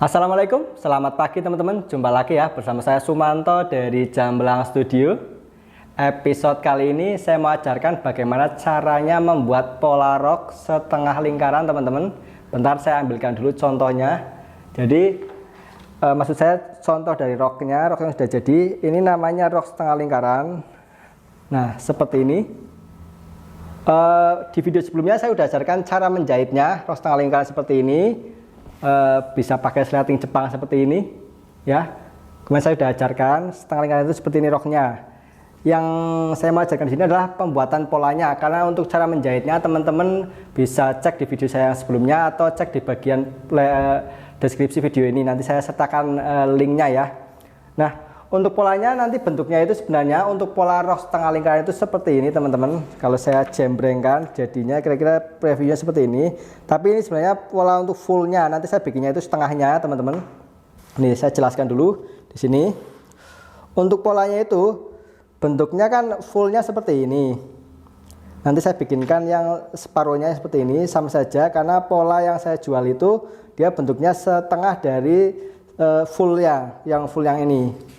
Assalamualaikum, selamat pagi teman-teman. Jumpa lagi ya bersama saya Sumanto dari Jambelang Studio. Episode kali ini saya mau ajarkan bagaimana caranya membuat pola rok setengah lingkaran teman-teman. Bentar saya ambilkan dulu contohnya. Jadi maksud saya contoh dari roknya sudah jadi. Ini namanya rok setengah lingkaran. Nah seperti ini. Di video sebelumnya saya sudah ajarkan cara menjahitnya rok setengah lingkaran seperti ini. Bisa pakai sleting Jepang seperti ini ya. Kemudian saya sudah ajarkan setengah lingkaran itu seperti ini roknya. Yang saya mau ajarkan di sini adalah pembuatan polanya, karena untuk cara menjahitnya teman-teman bisa cek di video saya yang sebelumnya atau cek di bagian deskripsi video ini, nanti saya sertakan linknya ya. Nah untuk polanya nanti bentuknya itu sebenarnya untuk pola rok setengah lingkaran itu seperti ini teman-teman. Kalau saya jembrengkan jadinya kira-kira previewnya seperti ini. Tapi ini sebenarnya pola untuk fullnya, nanti saya bikinnya itu setengahnya teman-teman. Ini saya jelaskan dulu di sini. Untuk polanya itu bentuknya kan fullnya seperti ini. Nanti saya bikinkan yang separuhnya seperti ini, sama saja karena pola yang saya jual itu dia bentuknya setengah dari fullnya, yang full yang ini.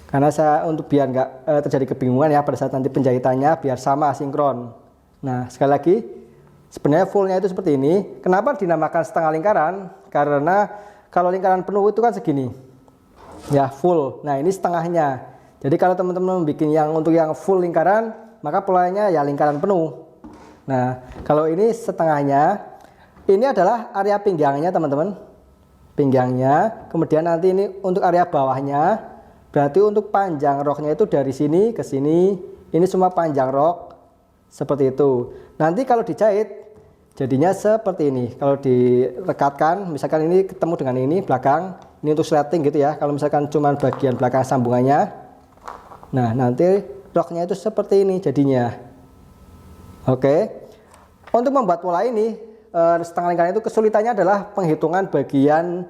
Karena saya untuk biar nggak terjadi kebingungan ya pada saat nanti penjahitannya, biar sama sinkron. Nah sekali lagi sebenarnya fullnya itu seperti ini. Kenapa dinamakan setengah lingkaran? Karena kalau lingkaran penuh itu kan segini ya, full. Nah ini setengahnya. Jadi kalau teman-teman bikin yang untuk yang full lingkaran, maka polanya ya lingkaran penuh. Nah kalau ini setengahnya, ini adalah area pinggangnya teman-teman, pinggangnya. Kemudian nanti ini untuk area bawahnya. Berarti untuk panjang roknya itu dari sini ke sini, ini semua panjang rok seperti itu. Nanti kalau dijahit jadinya seperti ini. Kalau direkatkan, misalkan ini ketemu dengan ini belakang, ini untuk sleting gitu ya. Kalau misalkan cuma bagian belakang sambungannya, nah nanti roknya itu seperti ini jadinya. Oke. Untuk membuat pola ini setengah lingkaran itu kesulitannya adalah penghitungan bagian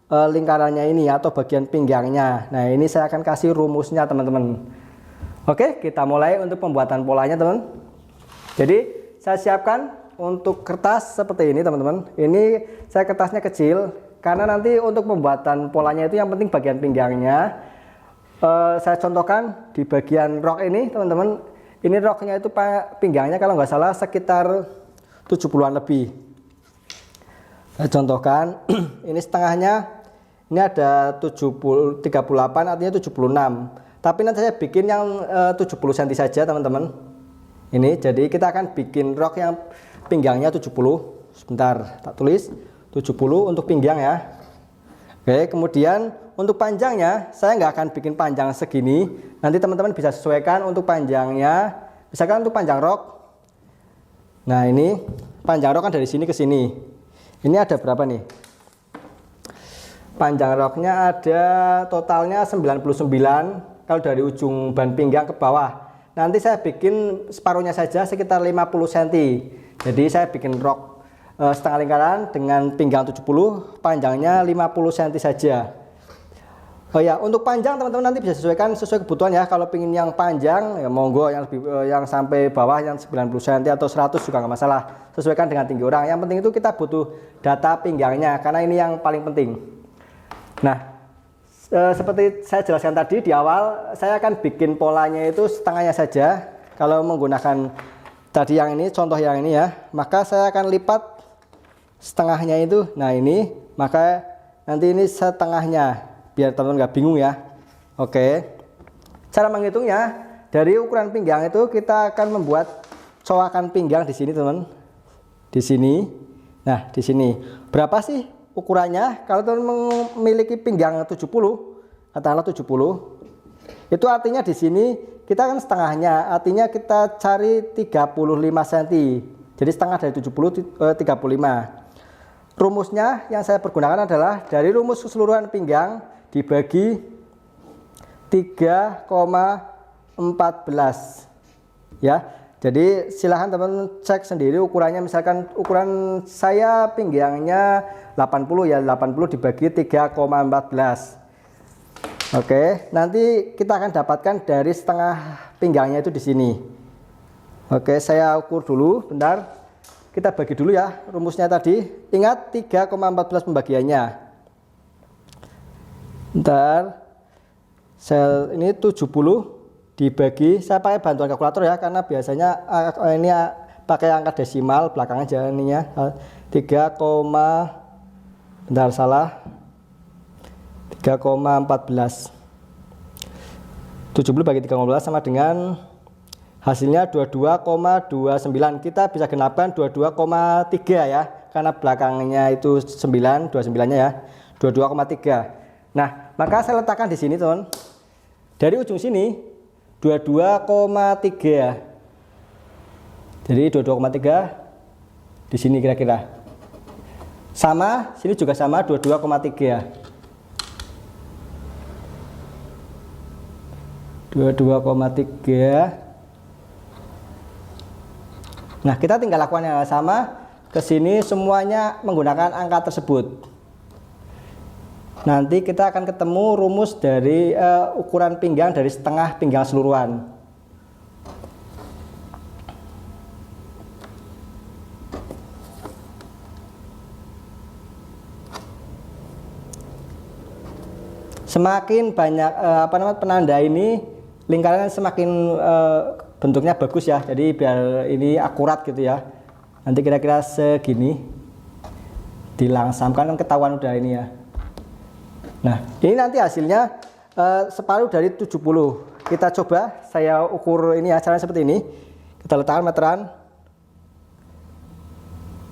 lingkarannya ini atau bagian pinggangnya. Nah ini saya akan kasih rumusnya teman-teman. Oke, kita mulai untuk pembuatan polanya teman. Jadi saya siapkan untuk kertas seperti ini teman-teman. Ini saya kertasnya kecil karena nanti untuk pembuatan polanya itu yang penting bagian pinggangnya. Saya contohkan di bagian rok ini teman-teman. Ini roknya itu pinggangnya kalau nggak salah sekitar 70-an lebih. Saya contohkan ini setengahnya. Ini ada 38 artinya 76. Tapi nanti saya bikin yang 70 cm saja teman-teman. Ini jadi kita akan bikin rok yang pinggangnya 70. Sebentar tak tulis 70 untuk pinggang ya. Oke, kemudian untuk panjangnya saya nggak akan bikin panjang segini. Nanti teman-teman bisa sesuaikan untuk panjangnya. Misalkan untuk panjang rok. Nah ini panjang rok kan dari sini ke sini. Ini ada berapa nih? Panjang roknya ada totalnya 99 kalau dari ujung ban pinggang ke bawah. Nanti saya bikin separuhnya saja sekitar 50 cm. Jadi saya bikin rok setengah lingkaran dengan pinggang 70, panjangnya 50 cm saja. Oh ya, untuk panjang teman-teman nanti bisa sesuaikan sesuai kebutuhan ya. Kalau pingin yang panjang ya monggo, yang lebih yang sampai bawah yang 90 cm atau 100 juga nggak masalah. Sesuaikan dengan tinggi orang. Yang penting itu kita butuh data pinggangnya karena ini yang paling penting. Nah, seperti saya jelaskan tadi di awal, saya akan bikin polanya itu setengahnya saja. Kalau menggunakan tadi yang ini, contoh yang ini ya, maka saya akan lipat setengahnya itu. Nah ini, maka nanti ini setengahnya, biar teman-teman nggak bingung ya. Oke, cara menghitungnya dari ukuran pinggang itu kita akan membuat coakan pinggang di sini teman, di sini. Nah di sini berapa sih ukurannya? Kalau teman memiliki pinggang 70, katakanlah 70, itu artinya di sini kita kan setengahnya, artinya kita cari 35 cm. Jadi setengah dari 70 35. Rumusnya yang saya pergunakan adalah dari rumus keseluruhan pinggang dibagi 3,14 ya. Jadi silahkan teman-teman cek sendiri ukurannya. Misalkan ukuran saya pinggangnya 80 ya, 80 dibagi 3,14. Oke, nanti kita akan dapatkan dari setengah pinggangnya itu di sini. Oke, saya ukur dulu bentar. Kita bagi dulu ya rumusnya tadi. Ingat 3,14 pembagiannya. Bentar. Ini 70 dibagi, saya pakai bantuan kalkulator ya, karena biasanya ini pakai angka desimal belakangnya jalannya 3, bentar salah, 3,14. 70 bagi 3,14 sama dengan hasilnya 22,29. Kita bisa genapkan 22,3 ya, karena belakangnya itu 9, 29-nya ya, 22,3. Nah, maka saya letakkan di sini, teman. Dari ujung sini 22,3 ya. Jadi 22,3 di sini kira-kira. Sama, sini juga sama 22,3 ya. 22,3. Nah, kita tinggal lakukan yang sama ke sini, semuanya menggunakan angka tersebut. Nanti kita akan ketemu rumus dari ukuran pinggang dari setengah pinggang seluruhan. Semakin banyak penanda ini, lingkaran semakin bentuknya bagus ya. Jadi biar ini akurat gitu ya. Nanti kira-kira segini. Dilangsamkan kan ketahuan udah ini ya. Nah, ini nanti hasilnya separuh dari 70. Kita coba, saya ukur ini ya, caranya seperti ini. Kita letakkan meteran.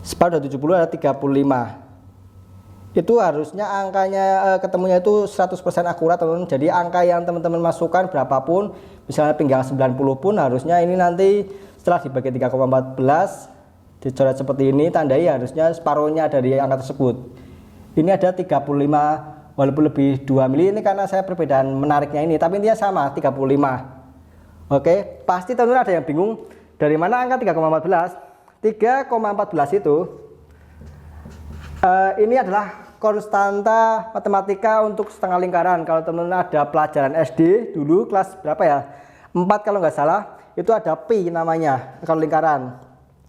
Separuh dari 70 ada 35. Itu harusnya angkanya ketemunya itu 100% akurat, teman-teman. Jadi angka yang teman-teman masukkan berapapun, misalnya pinggang 90 pun harusnya ini nanti setelah dibagi 3,14 dicoret seperti ini, tandai harusnya separuhnya dari angka tersebut. Ini ada 35, walaupun lebih 2 mili, ini karena saya perbedaan menariknya ini, tapi intinya sama 35. Oke, pasti teman-teman ada yang bingung dari mana angka 3,14. 3,14 itu ini adalah konstanta matematika untuk setengah lingkaran. Kalau teman-teman ada pelajaran SD dulu kelas berapa ya, 4 kalau nggak salah, itu ada pi namanya kalau lingkaran,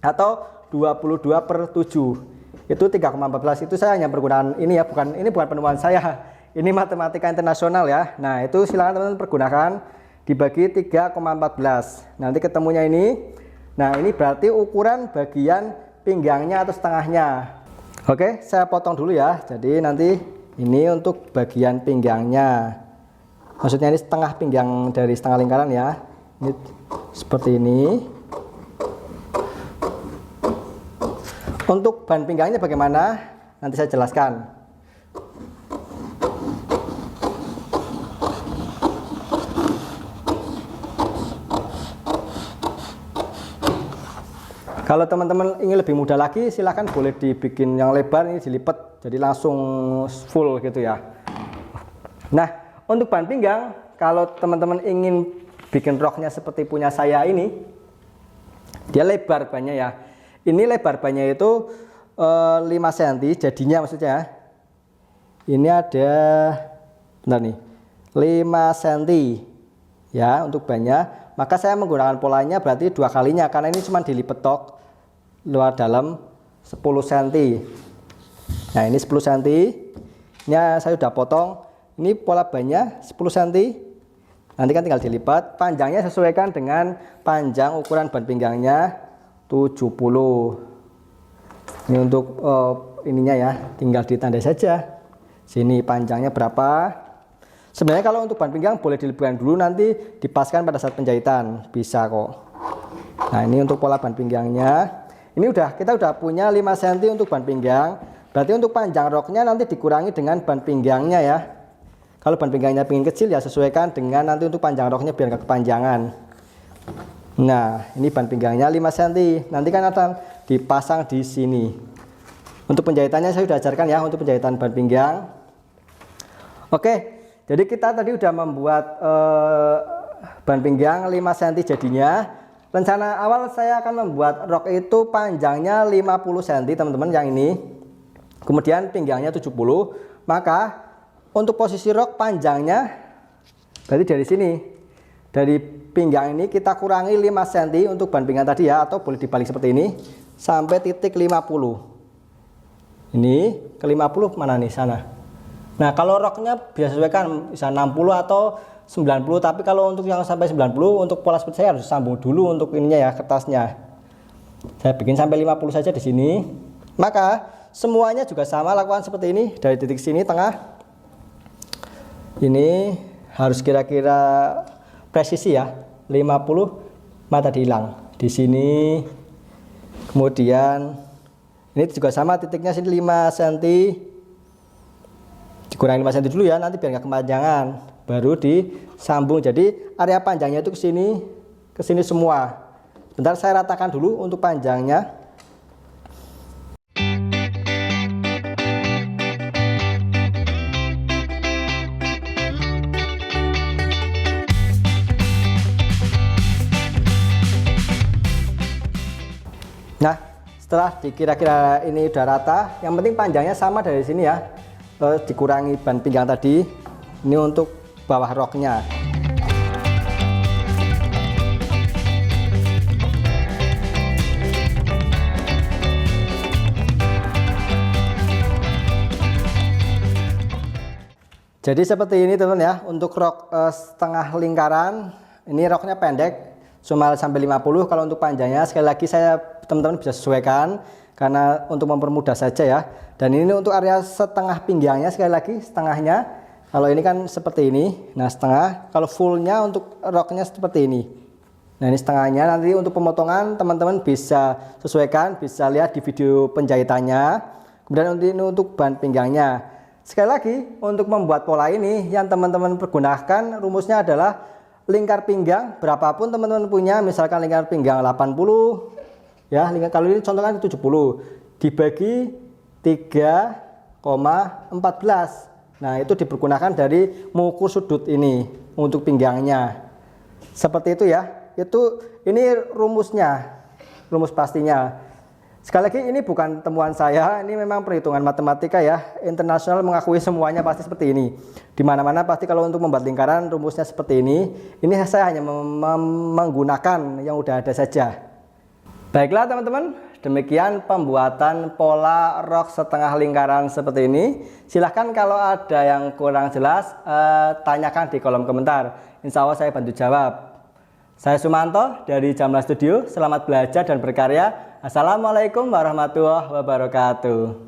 atau 22/7. Itu 3,14. Itu saya hanya menggunakan ini ya, ini bukan penemuan saya, ini matematika internasional ya. Nah, itu silakan teman-teman pergunakan, dibagi 3,14. Nanti ketemunya ini. Nah, ini berarti ukuran bagian pinggangnya atau setengahnya. Oke, saya potong dulu ya. Jadi nanti ini untuk bagian pinggangnya, maksudnya ini setengah pinggang dari setengah lingkaran ya. Ini seperti ini. Untuk ban pinggangnya bagaimana? Nanti saya jelaskan. Kalau teman-teman ingin lebih mudah lagi, silahkan boleh dibikin yang lebar, ini dilipat jadi langsung full gitu ya. Nah, untuk ban pinggang, kalau teman-teman ingin bikin roknya seperti punya saya ini, dia lebar bannya ya. Ini lebar bannya itu 5 cm jadinya, maksudnya ini ada, bentar nih, 5 cm ya untuk bannya. Maka saya menggunakan polanya berarti 2 kalinya, karena ini cuma dilipat tok, luar dalam 10 cm. Nah, ini 10 cm, ini saya sudah potong. Ini pola bannya 10 cm, nanti kan tinggal dilipat. Panjangnya sesuaikan dengan panjang ukuran ban pinggangnya 70. Ini untuk ininya ya, tinggal ditandai saja sini panjangnya berapa. Sebenarnya kalau untuk ban pinggang boleh dilebihkan dulu, nanti dipaskan pada saat penjahitan, bisa kok. Nah, ini untuk pola ban pinggangnya. Ini kita udah punya 5 cm untuk ban pinggang. Berarti untuk panjang roknya nanti dikurangi dengan ban pinggangnya ya. Kalau ban pinggangnya pingin kecil ya sesuaikan dengan nanti untuk panjang roknya biar gak kepanjangan. Nah, ini ban pinggangnya 5 cm. Nanti kan akan dipasang di sini. Untuk penjahitannya saya sudah ajarkan ya, untuk penjahitan ban pinggang. Oke, jadi kita tadi udah membuat ban pinggang 5 cm jadinya. Rencana awal saya akan membuat rok itu panjangnya 50 cm, teman-teman, yang ini. Kemudian pinggangnya 70. Maka untuk posisi rok panjangnya berarti dari sini. Dari pinggang ini kita kurangi 5 cm untuk ban pinggang tadi ya, atau boleh dibalik seperti ini sampai titik 50. Ini ke 50 mana nih, sana. Nah, kalau roknya bisa sesuaikan bisa 60 atau 90, tapi kalau untuk yang sampai 90 untuk pola seperti saya harus sambung dulu untuk ininya ya, kertasnya. Saya bikin sampai 50 saja di sini. Maka semuanya juga sama, lakukan seperti ini dari titik sini tengah. Ini harus kira-kira presisi ya, 50 mata hilang di sini. Kemudian ini juga sama, titiknya sini 5 cm. Dikurangi 5 cm dulu ya, nanti biar nggak kepanjangan. Baru disambung. Jadi area panjangnya itu ke sini semua. Bentar saya ratakan dulu untuk panjangnya. Nah, setelah dikira-kira ini udah rata, yang penting panjangnya sama dari sini ya. Dikurangi ban pinggang tadi. Ini untuk bawah roknya. Jadi seperti ini teman ya, untuk rok setengah lingkaran. Ini roknya pendek, cuma sampai 50. Kalau untuk panjangnya sekali lagi teman-teman bisa sesuaikan karena untuk mempermudah saja ya. Dan ini untuk area setengah pinggangnya, sekali lagi setengahnya. Kalau ini kan seperti ini, nah setengah. Kalau fullnya untuk roknya seperti ini. Nah ini setengahnya. Nanti untuk pemotongan teman-teman bisa sesuaikan, bisa lihat di video penjahitannya. Kemudian ini untuk ban pinggangnya. Sekali lagi untuk membuat pola ini yang teman-teman pergunakan rumusnya adalah lingkar pinggang berapapun teman-teman punya, misalkan lingkar pinggang 80 ya, kalau ini contohnya 70 dibagi 3,14. Nah itu dipergunakan dari mengukur sudut ini untuk pinggangnya. Seperti itu ya. Ini rumusnya, rumus pastinya. Sekali lagi ini bukan temuan saya, ini memang perhitungan matematika ya. Internasional mengakui semuanya pasti seperti ini. Di mana-mana pasti kalau untuk membuat lingkaran rumusnya seperti ini. Ini saya hanya menggunakan yang udah ada saja. Baiklah teman-teman, demikian pembuatan pola rok setengah lingkaran seperti ini. Silahkan kalau ada yang kurang jelas, tanyakan di kolom komentar. Insya Allah saya bantu jawab. Saya Sumanto dari Jamla Studio. Selamat belajar dan berkarya. Assalamualaikum warahmatullahi wabarakatuh.